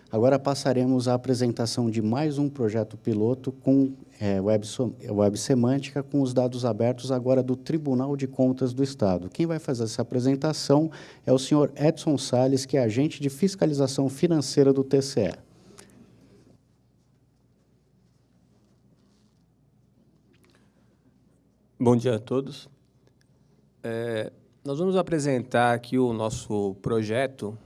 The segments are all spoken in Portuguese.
Agora passaremos à apresentação de mais um projeto piloto com Web Semântica, com os dados abertos agora do Tribunal de Contas do Estado. Quem vai fazer essa apresentação é o senhor Edson Salles, que é agente de fiscalização financeira do TCE. Bom dia a todos. Nós vamos apresentar aqui o nosso projeto,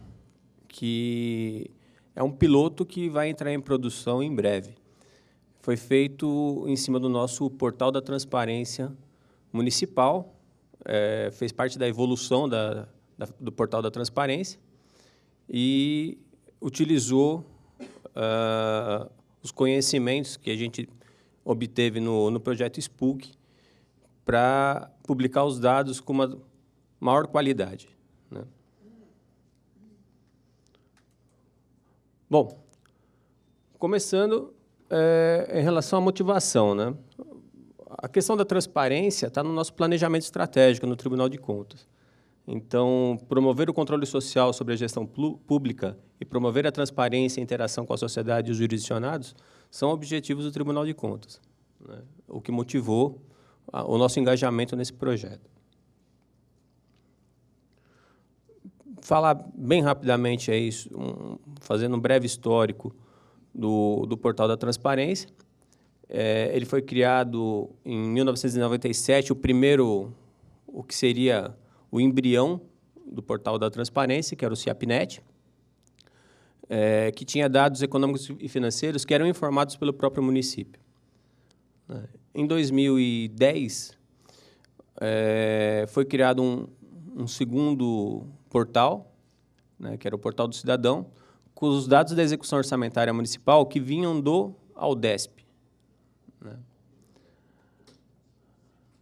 que é um piloto que vai entrar em produção em breve. Foi feito em cima do nosso portal da transparência municipal, fez parte da evolução do portal da transparência e utilizou os conhecimentos que a gente obteve no projeto SPUC para publicar os dados com uma maior qualidade, né? Bom, começando em relação à motivação, né? A questão da transparência está no nosso planejamento estratégico no Tribunal de Contas. Então, promover o controle social sobre a gestão pública e promover a transparência e a interação com a sociedade e os jurisdicionados são objetivos do Tribunal de Contas, né? O que motivou o nosso engajamento nesse projeto. Falar bem rapidamente fazendo um breve histórico do Portal da Transparência. Ele foi criado em 1997, o que seria o embrião do Portal da Transparência, que era o CIAPnet, que tinha dados econômicos e financeiros que eram informados pelo próprio município. Em 2010, foi criado um segundo portal, né, que era o Portal do Cidadão, com os dados da execução orçamentária municipal que vinham do Aldesp, né?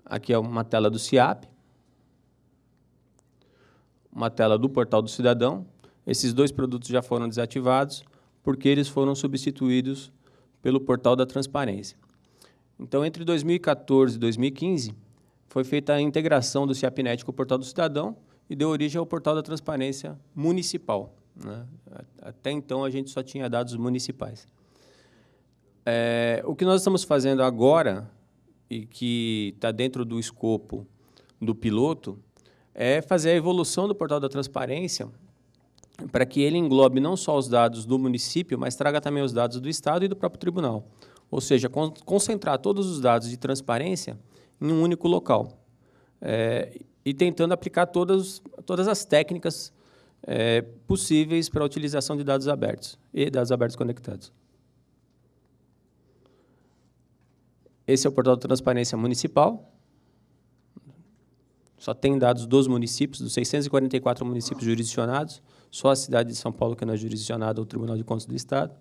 Aqui é uma tela do CIAP, uma tela do Portal do Cidadão. Esses dois produtos já foram desativados porque eles foram substituídos pelo Portal da Transparência. Então, entre 2014 e 2015, foi feita a integração do CIAPnet com o Portal do Cidadão e deu origem ao Portal da Transparência Municipal, né? Até então, a gente só tinha dados municipais. O que nós estamos fazendo agora, e que está dentro do escopo do piloto, é fazer a evolução do Portal da Transparência para que ele englobe não só os dados do município, mas traga também os dados do Estado e do próprio tribunal. Ou seja, concentrar todos os dados de transparência em um único local, e tentando aplicar todas as técnicas possíveis para a utilização de dados abertos e dados abertos conectados. Esse é o Portal da Transparência Municipal. Só tem dados dos municípios, dos 644 municípios jurisdicionados, só a cidade de São Paulo que não é jurisdicionada ao Tribunal de Contas do Estado.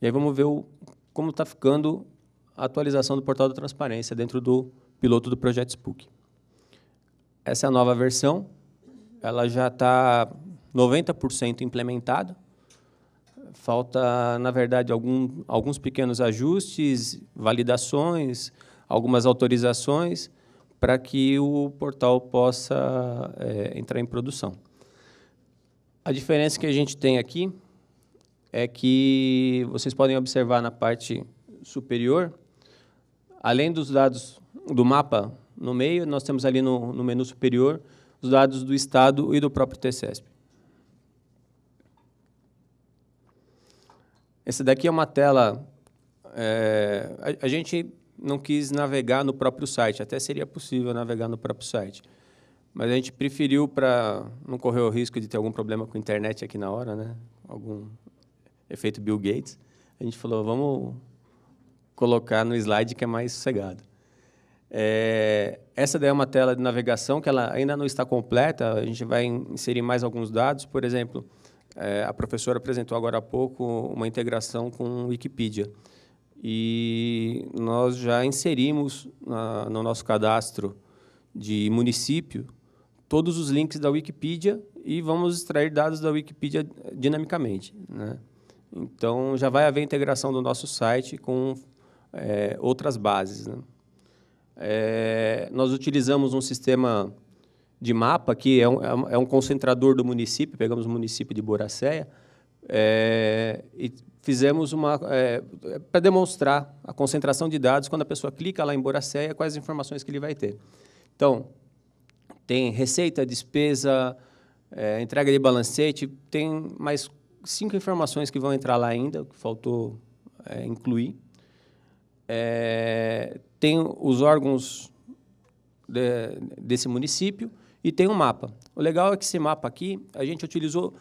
E aí vamos ver como está ficando a atualização do Portal da Transparência dentro do piloto do projeto SPUC. Essa é a nova versão, ela já está 90% implementada. Falta, na verdade, alguns pequenos ajustes, validações, algumas autorizações para que o portal possa entrar em produção. A diferença que a gente tem aqui é que vocês podem observar na parte superior, além dos dados do mapa no meio, nós temos ali no menu superior os dados do Estado e do próprio TCESP. Essa daqui é uma tela... a gente não quis navegar no próprio site, até seria possível navegar no próprio site, mas a gente preferiu, para não correr o risco de ter algum problema com a internet aqui na hora, né? Algum efeito Bill Gates, a gente falou, vamos colocar no slide que é mais sossegado. Essa daí é uma tela de navegação que ela ainda não está completa, a gente vai inserir mais alguns dados. Por exemplo, a professora apresentou agora há pouco uma integração com o Wikipedia. E nós já inserimos no nosso cadastro de município todos os links da Wikipedia e vamos extrair dados da Wikipedia dinamicamente, né? Então, já vai haver integração do nosso site com outras bases, né? Nós utilizamos um sistema de mapa, que é um concentrador do município, pegamos o município de Boracéia, e fizemos para demonstrar a concentração de dados, quando a pessoa clica lá em Boracéia, quais as informações que ele vai ter. Então, tem receita, despesa, entrega de balancete, tem mais 5 informações que vão entrar lá ainda, que faltou incluir. Tem os órgãos desse município e tem um mapa. O legal é que esse mapa aqui, a gente utilizou,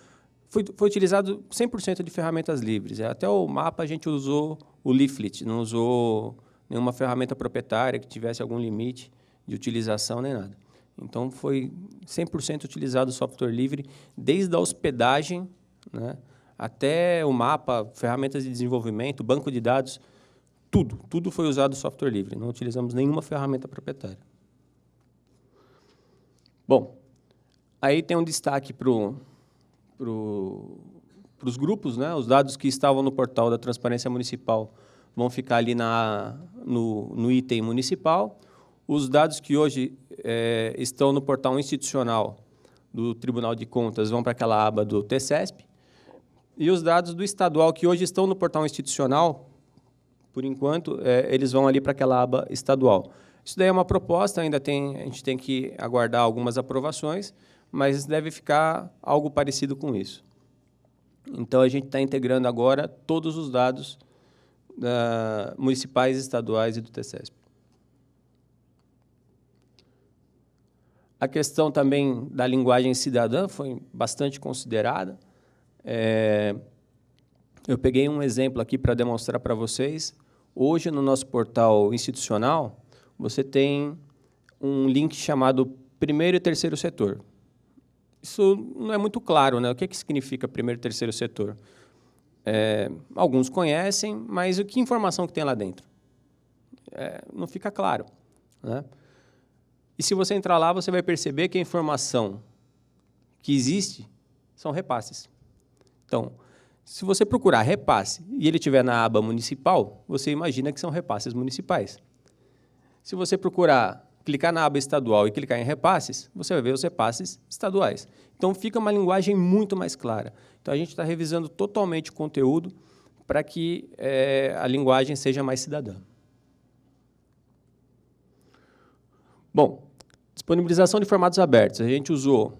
foi utilizado 100% de ferramentas livres. Até o mapa a gente usou o leaflet, não usou nenhuma ferramenta proprietária que tivesse algum limite de utilização nem nada. Então, foi 100% utilizado o software livre, desde a hospedagem, né, até o mapa, ferramentas de desenvolvimento, banco de dados, tudo foi usado software livre, não utilizamos nenhuma ferramenta proprietária. Bom, aí tem um destaque para os grupos, né? Os dados que estavam no portal da Transparência Municipal vão ficar ali no item municipal. Os dados que hoje estão no portal institucional do Tribunal de Contas vão para aquela aba do TCESP. E os dados do estadual que hoje estão no portal institucional, por enquanto, eles vão ali para aquela aba estadual. Isso daí é uma proposta, a gente tem que aguardar algumas aprovações, mas deve ficar algo parecido com isso. Então, a gente está integrando agora todos os dados municipais, estaduais e do TCESP. A questão também da linguagem cidadã foi bastante considerada. Eu peguei um exemplo aqui para demonstrar para vocês. Hoje, no nosso portal institucional, você tem um link chamado primeiro e terceiro setor. Isso não é muito claro, né? O que significa primeiro e terceiro setor? Alguns conhecem, mas que informação que tem lá dentro? Não fica claro, né? E se você entrar lá, você vai perceber que a informação que existe são repasses. Então, se você procurar repasse e ele estiver na aba municipal, você imagina que são repasses municipais. Se você clicar na aba estadual e clicar em repasses, você vai ver os repasses estaduais. Então, fica uma linguagem muito mais clara. Então, a gente está revisando totalmente o conteúdo para que a linguagem seja mais cidadã. Bom, disponibilização de formatos abertos. A gente usou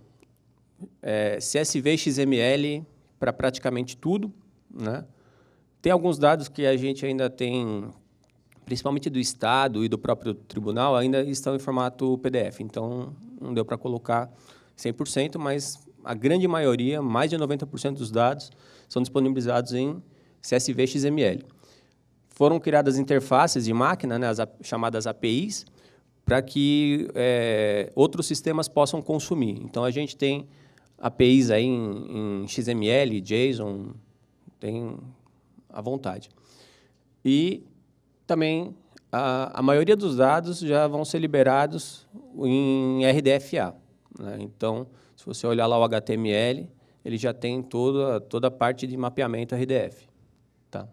CSV, XML para praticamente tudo, né? Tem alguns dados que a gente ainda tem, principalmente do Estado e do próprio tribunal, ainda estão em formato PDF. Então, não deu para colocar 100%, mas a grande maioria, mais de 90% dos dados, são disponibilizados em CSV, XML. Foram criadas interfaces de máquina, né, as chamadas APIs, para que outros sistemas possam consumir. Então, a gente tem APIs aí em XML, JSON, tem à vontade. E também a maioria dos dados já vão ser liberados em RDFA, né? Então, se você olhar lá o HTML, ele já tem toda a parte de mapeamento RDF. Tá?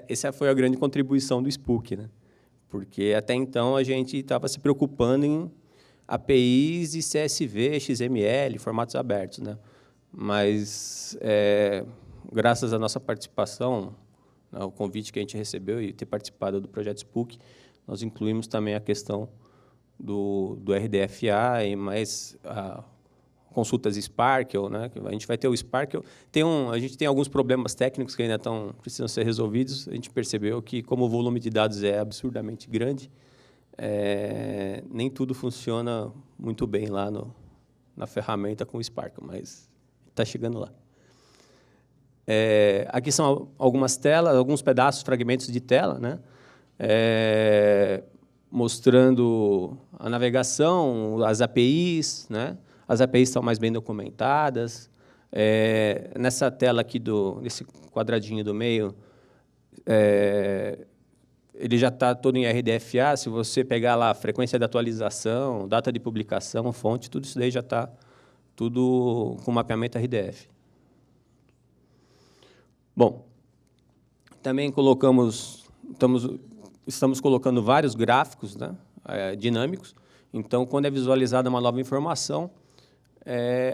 Essa foi a grande contribuição do Spook, né? Porque até então a gente estava se preocupando em APIs e CSV, XML, formatos abertos, né? Mas, graças à nossa participação, ao convite que a gente recebeu e ter participado do projeto Spook, nós incluímos também a questão do RDFA e mais consultas Sparkle, né? A gente vai ter o Sparkle. A gente tem alguns problemas técnicos que ainda precisam ser resolvidos. A gente percebeu que, como o volume de dados é absurdamente grande, nem tudo funciona muito bem lá na ferramenta com o Sparkle, mas está chegando lá. Aqui são algumas telas, alguns pedaços, fragmentos de tela, né? Mostrando a navegação, as APIs, né? As APIs estão mais bem documentadas. Nessa tela aqui, nesse quadradinho do meio, ele já está todo em RDFA. Se você pegar lá a frequência de atualização, data de publicação, fonte, tudo isso daí já está tudo com mapeamento RDF. Bom, também estamos colocando vários gráficos, né, dinâmicos. Então, quando é visualizada uma nova informação,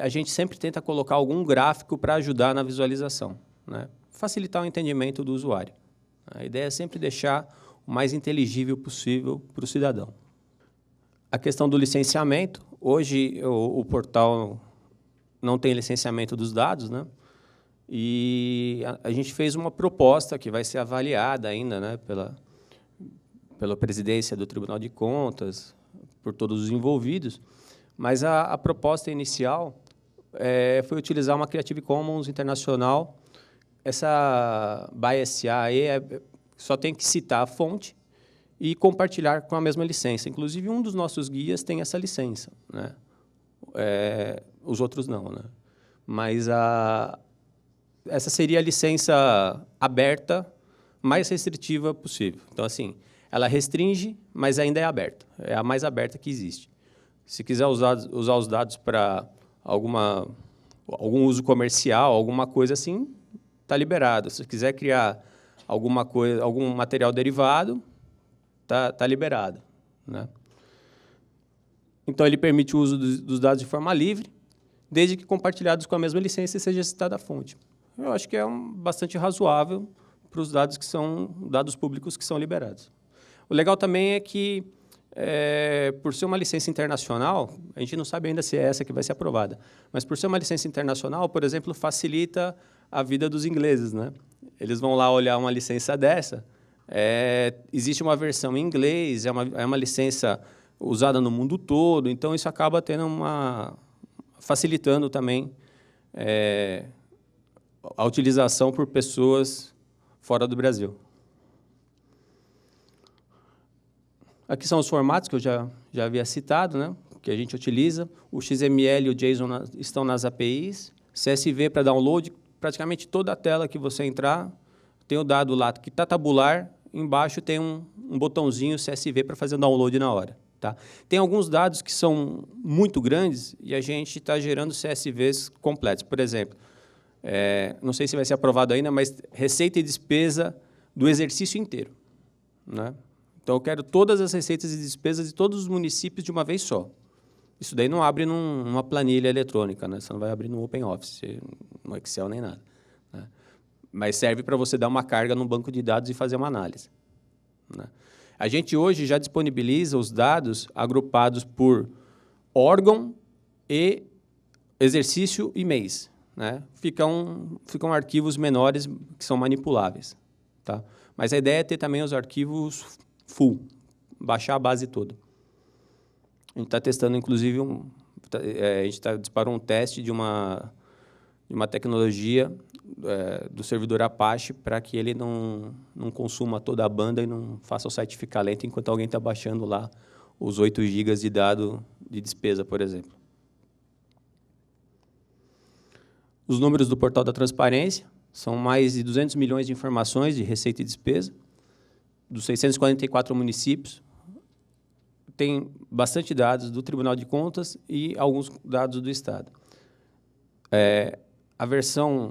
a gente sempre tenta colocar algum gráfico para ajudar na visualização, né? Facilitar o entendimento do usuário. A ideia é sempre deixar o mais inteligível possível para o cidadão. A questão do licenciamento, hoje o portal não tem licenciamento dos dados, né? E a gente fez uma proposta que vai ser avaliada ainda, né, pela presidência do Tribunal de Contas, por todos os envolvidos, mas a proposta inicial foi utilizar uma Creative Commons internacional. Essa BY-SA só tem que citar a fonte e compartilhar com a mesma licença. Inclusive, um dos nossos guias tem essa licença, né? Os outros não, né? Mas essa seria a licença aberta mais restritiva possível. Então, assim, ela restringe, mas ainda é aberta. É a mais aberta que existe. Se quiser usar os dados para algum uso comercial, alguma coisa assim, está liberado. Se quiser criar alguma coisa, algum material derivado, tá liberado, né? Então, ele permite o uso dos dados de forma livre, desde que compartilhados com a mesma licença e seja citada a fonte. Eu acho que é bastante razoável para os dados que são dados públicos que são liberados. O legal também é que, por ser uma licença internacional, a gente não sabe ainda se é essa que vai ser aprovada, mas por ser uma licença internacional, por exemplo, facilita a vida dos ingleses, né? Eles vão lá olhar uma licença dessa, existe uma versão em inglês, é uma licença usada no mundo todo, então isso acaba facilitando também a utilização por pessoas fora do Brasil. Aqui são os formatos que eu já havia citado, né, que a gente utiliza. O XML e o JSON estão nas APIs. CSV para download, praticamente toda a tela que você entrar, tem o dado lá que está tabular, embaixo tem um botãozinho CSV para fazer o download na hora. Tá? Tem alguns dados que são muito grandes e a gente está gerando CSVs completos. Por exemplo, não sei se vai ser aprovado ainda, mas receita e despesa do exercício inteiro, né? Então, eu quero todas as receitas e despesas de todos os municípios de uma vez só. Isso daí não abre numa planilha eletrônica, né? Você não vai abrir no OpenOffice, no Excel, nem nada, né? Mas serve para você dar uma carga no banco de dados e fazer uma análise, né? A gente hoje já disponibiliza os dados agrupados por órgão e exercício e mês, né? Ficam arquivos menores que são manipuláveis, tá? Mas a ideia é ter também os arquivos full, baixar a base toda. A gente está testando, inclusive, a gente disparou um teste de uma tecnologia do servidor Apache para que ele não consuma toda a banda e não faça o site ficar lento enquanto alguém está baixando lá os 8 GB de dado de despesa, por exemplo. Os números do portal da transparência são mais de 200 milhões de informações de receita e despesa, dos 644 municípios. Tem bastante dados do Tribunal de Contas e alguns dados do Estado.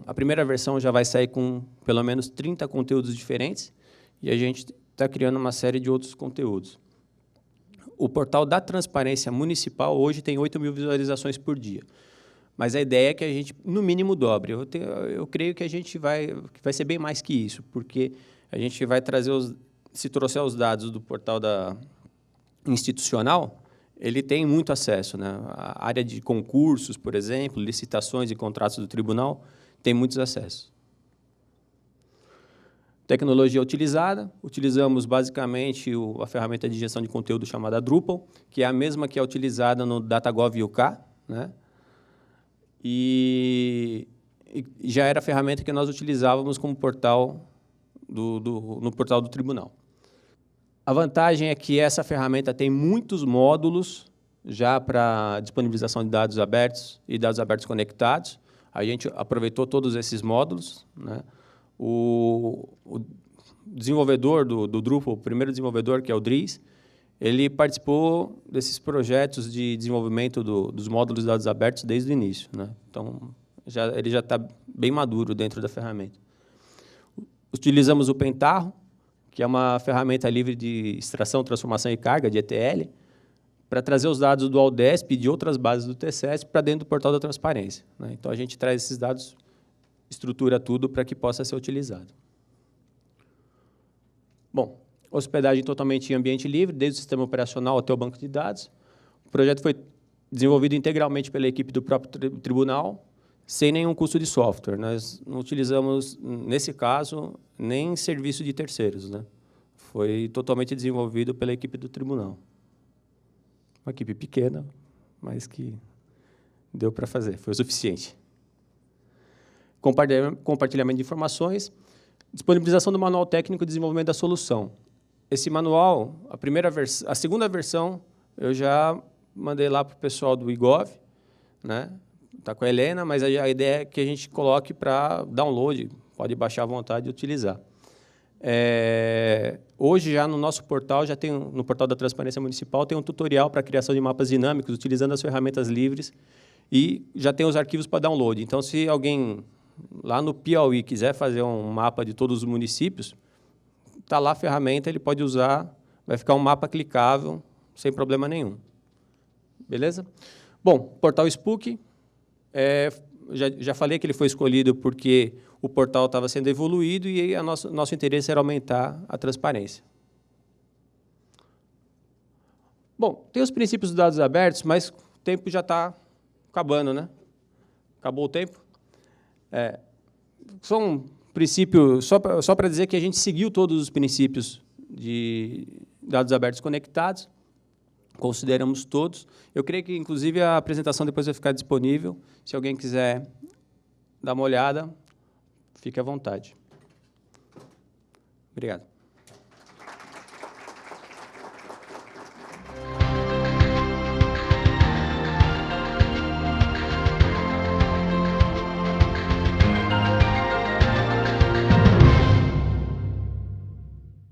A primeira versão já vai sair com pelo menos 30 conteúdos diferentes e a gente está criando uma série de outros conteúdos. O portal da transparência municipal hoje tem 8 mil visualizações por dia. Mas a ideia é que a gente, no mínimo, dobre. Eu creio que a gente vai ser bem mais que isso, porque a gente vai trazer, se trouxer os dados do portal institucional, ele tem muito acesso, né? A área de concursos, por exemplo, licitações e contratos do tribunal, tem muitos acessos. Tecnologia utilizada, utilizamos basicamente a ferramenta de gestão de conteúdo chamada Drupal, que é a mesma que é utilizada no DataGov UK, né? E já era a ferramenta que nós utilizávamos como portal no portal do tribunal. A vantagem é que essa ferramenta tem muitos módulos já para disponibilização de dados abertos e dados abertos conectados. A gente aproveitou todos esses módulos, né? O desenvolvedor do Drupal, o primeiro desenvolvedor, que é o Dries, ele participou desses projetos de desenvolvimento dos módulos de dados abertos desde o início, né? Então, ele já está bem maduro dentro da ferramenta. Utilizamos o Pentaho, que é uma ferramenta livre de extração, transformação e carga, de ETL, para trazer os dados do Aldesp e de outras bases do TCS para dentro do portal da transparência, né? Então, a gente traz esses dados, estrutura tudo para que possa ser utilizado. Bom, hospedagem totalmente em ambiente livre, desde o sistema operacional até o banco de dados. O projeto foi desenvolvido integralmente pela equipe do próprio tribunal, sem nenhum custo de software. Nós não utilizamos, nesse caso, nem serviço de terceiros, né? Foi totalmente desenvolvido pela equipe do tribunal. Uma equipe pequena, mas que deu para fazer, foi o suficiente. Compartilhamento de informações, disponibilização do manual técnico de desenvolvimento da solução. Esse manual, a segunda versão, eu já mandei lá para o pessoal do IGOV, né? Está com a Helena, mas a ideia é que a gente coloque para download, pode baixar à vontade e utilizar. Hoje, já no nosso portal, já tem, no portal da Transparência Municipal, tem um tutorial para a criação de mapas dinâmicos, utilizando as ferramentas livres, e já tem os arquivos para download. Então, se alguém lá no Piauí quiser fazer um mapa de todos os municípios, está lá a ferramenta, ele pode usar, vai ficar um mapa clicável, sem problema nenhum. Beleza? Bom, portal Spook, já falei que ele foi escolhido porque o portal estava sendo evoluído e nosso interesse era aumentar a transparência. Bom, tem os princípios dos dados abertos, mas o tempo já está acabando, né? Acabou o tempo. Só um princípio, só para dizer que a gente seguiu todos os princípios de dados abertos conectados, consideramos todos. Eu creio que, inclusive, a apresentação depois vai ficar disponível. Se alguém quiser dar uma olhada, fique à vontade. Obrigado.